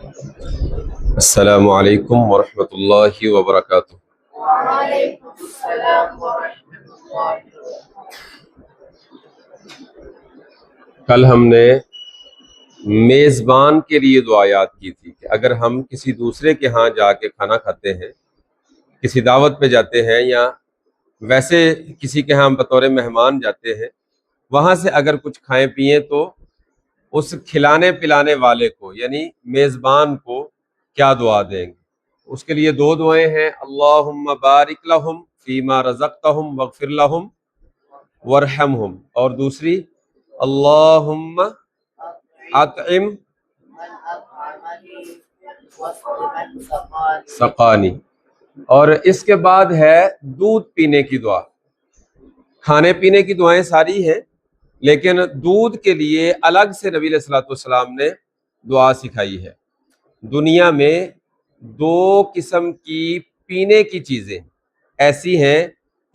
السلام علیکم ورحمۃ اللہ وبرکاتہ۔ وعلیکم السلام ورحمۃ اللہ وبرکاتہ۔ کل ہم نے میزبان کے لیے دعا یاد کی تھی کہ اگر ہم کسی دوسرے کے ہاں جا کے کھانا کھاتے ہیں، کسی دعوت پہ جاتے ہیں یا ویسے کسی کے ہاں بطور مہمان جاتے ہیں، وہاں سے اگر کچھ کھائیں پئیں تو اس کھلانے پلانے والے کو یعنی میزبان کو کیا دعا دیں گے؟ اس کے لیے دو دعائیں ہیں، اللہم بارک لہم فیما رزقتہم واغفر لہم وارحمہم، اور دوسری اللہم اطعم من اطعمنی واسق من سقانی۔ سقانی۔ اور اس کے بعد ہے دودھ پینے کی دعا۔ کھانے پینے کی دعائیں ساری ہیں، لیکن دودھ کے لیے الگ سے نبی علیہ الصلوۃ والسلام نے دعا سکھائی ہے۔ دنیا میں دو قسم کی پینے کی چیزیں ایسی ہیں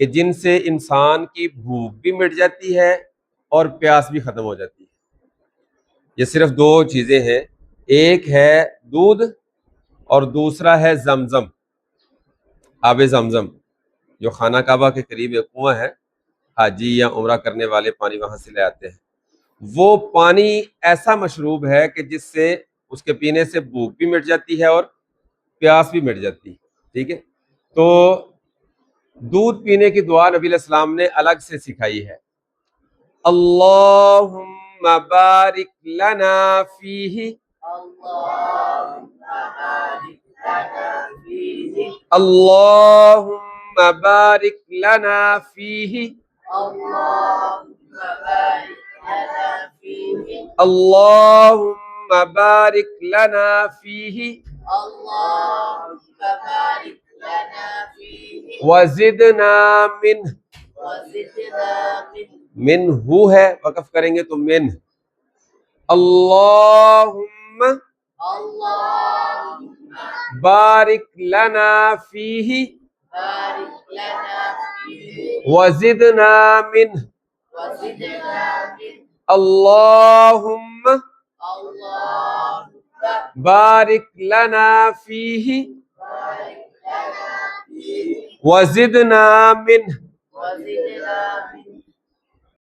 کہ جن سے انسان کی بھوک بھی مٹ جاتی ہے اور پیاس بھی ختم ہو جاتی ہے۔ یہ صرف دو چیزیں ہیں، ایک ہے دودھ اور دوسرا ہے زمزم، آب زمزم، جو خانہ کعبہ کے قریب ایک کنواں ہے، حاجی یا عمرہ کرنے والے پانی وہاں سے لے آتے ہیں۔ وہ پانی ایسا مشروب ہے کہ جس سے اس کے پینے سے بھوک بھی مٹ جاتی ہے اور پیاس بھی مٹ جاتی ہے، ٹھیک ہے؟ تو دودھ پینے کی دعا نبی علیہ السلام نے الگ سے سکھائی ہے، اللہم بارک لنا فیہ، اللہم بارک لنا فیہ، اللہم بارک لنا فیہ، اللہم بارک لنا فیہ، اللہم بارک لنا فیہ اللہم بارک لنا فیہ، وزدنا منہ، وزدنا من ہو ہے، وقف کریں گے تو من، اللہم اللہم بارک لنا فیہ بارک لنا فیہ، وزدنا منہ، وزدنا اللہم اللہم بارک لنا فیہ بارک لنا فیہ، وزدنا منہ، وزدنا